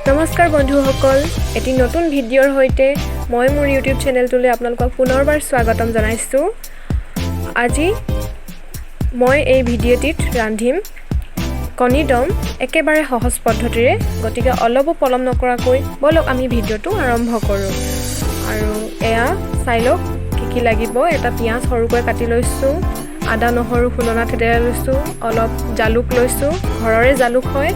নমস্কাৰ বন্ধুসকল, এটি নতুন ভিডিঅ'ৰ সৈতে মই মোৰ ইউটিউব চেনেলটোলৈ আপোনালোকক পুনৰবাৰ স্বাগতম জনাইছোঁ। আজি মই এই ভিডিঅ'টিত ৰান্ধিম কণী দম একেবাৰে সহজ পদ্ধতিৰে। গতিকে অলপো পলম নকৰাকৈ বলক আমি ভিডিঅ'টো আৰম্ভ কৰোঁ। আৰু এয়া চাই লওক কি লাগিব। এটা পিঁয়াজ সৰুকৈ কাটি লৈছোঁ, আদা নহৰু খুন্দনা থেতেলাই লৈছোঁ, অলপ জালুক লৈছোঁ, ঘৰৰে জালুক হয়,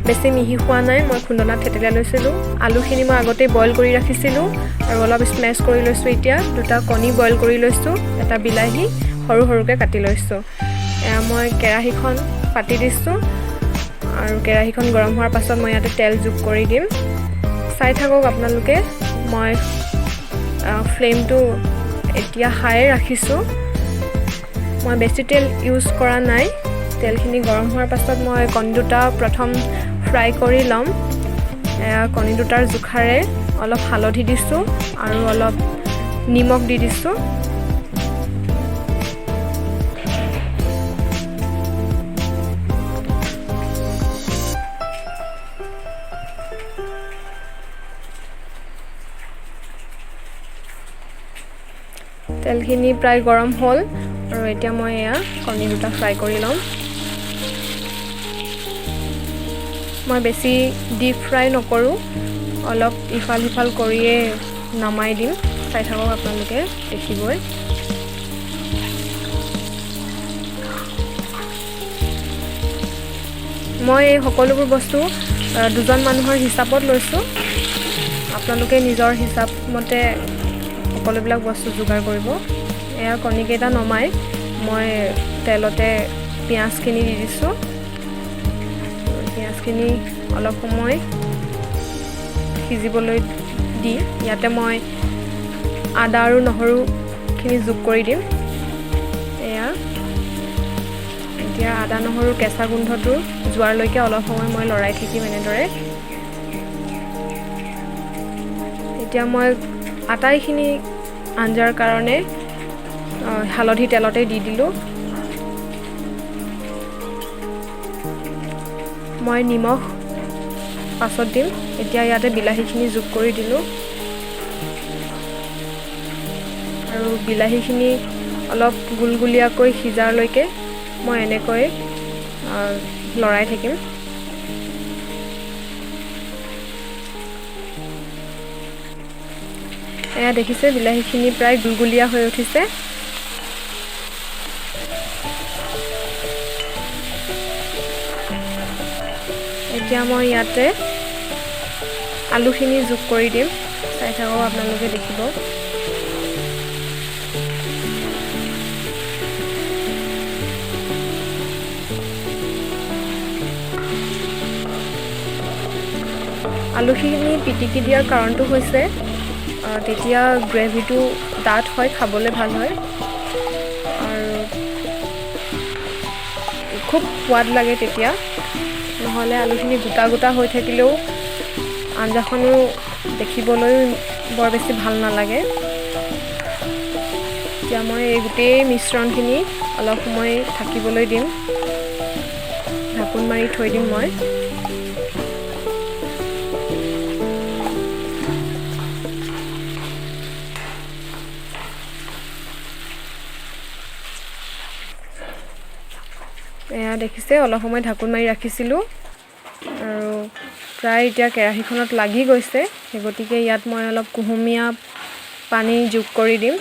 বেছি মিহি খোৱা নাই, মই খুন্দনাত থেতেলাই লৈছিলোঁ। আলুখিনি মই আগতেই বইল কৰি ৰাখিছিলোঁ আৰু অলপ স্মেছ কৰি লৈছোঁ। এতিয়া দুটা কণী বইল কৰি লৈছোঁ, এটা বিলাহী সৰু সৰুকৈ কাটি লৈছোঁ। এয়া মই কেৰাহীখন পাতি দিছোঁ আৰু কেৰাহীখন গৰম হোৱাৰ পাছত মই ইয়াতে তেল যোগ কৰি দিম। চাই থাকক আপোনালোকে, মই ফ্লেমটো এতিয়া হাই ৰাখিছোঁ। মই বেছি তেল ইউজ কৰা নাই। তেলখিনি গৰম হোৱাৰ পাছত মই কণী দুটা প্ৰথম ফ্ৰাই কৰি ল'ম। কণী দুটাৰ জোখাৰে অলপ হালধি দিছোঁ আৰু অলপ নিমখ দি দিছোঁ। তেলখিনি প্ৰায় গৰম হ'ল আৰু এতিয়া মই এয়া কণী দুটা ফ্ৰাই কৰি ল'ম। মই বেছি ডিপ ফ্ৰাই নকৰোঁ, অলপ ইফাল সিফাল কৰিয়ে নমাই দিম। চাই থাকক আপোনালোকে, দেখিবই। মই এই সকলোবোৰ বস্তু দুজন মানুহৰ হিচাপত লৈছোঁ। আপোনালোকে নিজৰ হিচাপ মতে সকলোবিলাক বস্তু যোগাৰ কৰিব। এয়া কণীকেইটা নমাই মই তেলতে পিঁয়াজখিনি দি দিছোঁ। পিঁয়াজখিনি অলপ সময় সিজিবলৈ দি ইয়াতে মই আদা আৰু নহৰুখিনি যোগ কৰি দিম। এয়া এতিয়া আদা নহৰুৰ কেঁচা গোন্ধটো যোৱালৈকে অলপ সময় মই লৰাই থাকিম এনেদৰে। এতিয়া মই আটাইখিনি আঞ্জাৰ কাৰণে হালধি তেলতে দি দিলোঁ। মই নিমখ পাছত দিম। এতিয়া ইয়াতে বিলাহীখিনি যোগ কৰি দিলোঁ আৰু বিলাহীখিনি অলপ গুলগুলীয়াকৈ সিজালৈকে মই এনেকৈ লৰাই থাকিম। এয়া দেখিছে, বিলাহীখিনি প্ৰায় গুলগুলীয়া হৈ উঠিছে। এতিয়া মই ইয়াতে আলুখিনি যোগ কৰি দিম। চাই থাকক আপোনালোকে, দেখিব। আলুখিনি পিটিকি দিয়াৰ কাৰণটো হৈছে তেতিয়া গ্ৰেভিটো ডাঠ হয়, খাবলৈ ভাল হয় আৰু খুব সোৱাদ লাগে তেতিয়া। নহ'লে আলুখিনি গোটা গোটা হৈ থাকিলেও আঞ্জাখনো দেখিবলৈ বৰ বেছি ভাল নালাগে। এতিয়া মই এই গোটেই মিশ্ৰণখিনি অলপ সময় থাকিবলৈ দিম, ঢাকোন মাৰি থৈ দিম মই। এয়া দেখিছে, অলপ সময় ঢাকোন মাৰি ৰাখিছিলোঁ আৰু প্ৰায় এতিয়া কেৰাহীখনত লাগি গৈছে। সেই গতিকে ইয়াত মই অলপ কুহুমীয়া পানী যোগ কৰি দিম।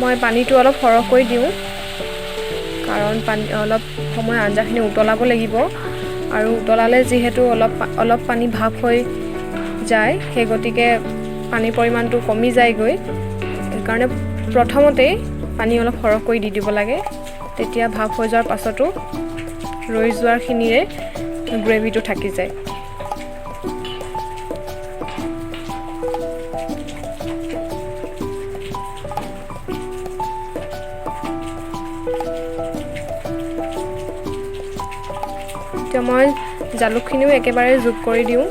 মই পানীটো অলপ সৰহকৈ দিওঁ, কাৰণ অলপ সময় আঞ্জাখিনি উতলাব লাগিব আৰু উতলালে যিহেতু অলপ পানী ভাপ হৈ যায়, সেই গতিকে পানীৰ পৰিমাণটো কমি যায়গৈ। সেইকাৰণে প্ৰথমতেই পানী অলপ সৰহকৈ দি দিব লাগে। তেতিয়া ভাপ হৈ যোৱাৰ পাছতো ৰৈ যোৱাখিনিৰে গ্ৰেভিটো থাকি যায়। এতিয়া মই জালুকখিনিও একেবাৰে যোগ কৰি দিওঁ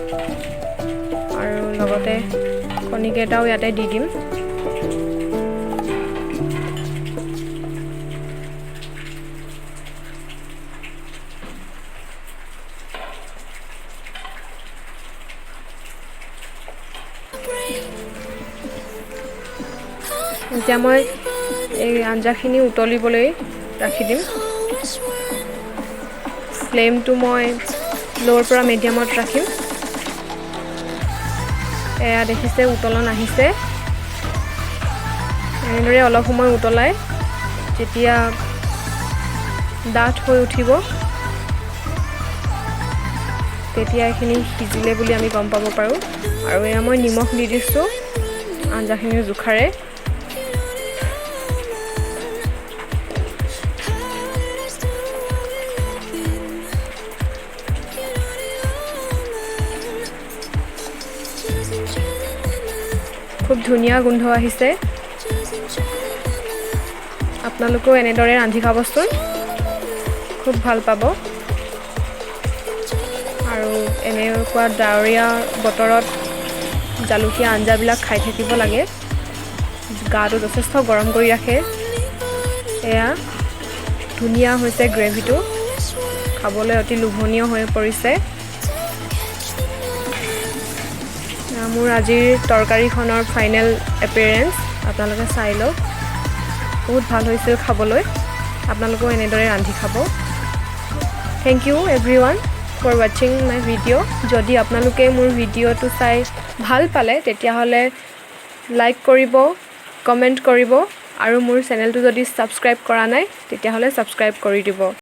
আৰু লগতে কণীকেইটাও ইয়াতে দি দিম। এতিয়া মই এই আঞ্জাখিনি উতলিবলৈ ৰাখি দিম। ফ্লেমটো মই ল'ৰ পৰা মিডিয়ামত ৰাখিম। এয়া দেখিছে উতলন আহিছে। এনেদৰে অলপ সময় উতলাই যেতিয়া ডাঠ হৈ উঠিব তেতিয়া এইখিনি সিজিলে বুলি আমি গম পাব পাৰোঁ। আৰু এয়া মই নিমখ দি দিছোঁ আঞ্জাখিনিৰ জোখাৰে। খুব ধুনীয়া গোন্ধ আহিছে। আপোনালোকেও এনেদৰে ৰান্ধি খাবচোন, খুব ভাল পাব। আৰু এনেকুৱা ডাৱৰীয়া বতৰত জালুকীয়া আঞ্জাবিলাক খাই থাকিব লাগে, গাটো যথেষ্ট গৰম কৰি ৰাখে। এয়া ধুনীয়া হৈছে গ্ৰেভিটো, খাবলৈ অতি লোভনীয় হৈ পৰিছে। মোৰ আজিৰ তৰকাৰীখনৰ ফাইনেল এপিয়াৰেঞ্চ আপোনালোকে চাই লওক। বহুত ভাল হৈছিল খাবলৈ। আপোনালোকেও এনেদৰে ৰান্ধি খাব। থেংক ইউ এভৰিৱান ফৰ ৱাচিং মাই ভিডিঅ'। যদি আপোনালোকে মোৰ ভিডিঅ'টো চাই ভাল পালে তেতিয়াহ'লে লাইক কৰিব, কমেণ্ট কৰিব আৰু মোৰ চেনেলটো যদি ছাবস্ক্ৰাইব কৰা নাই তেতিয়াহ'লে ছাবস্ক্ৰাইব কৰি দিব।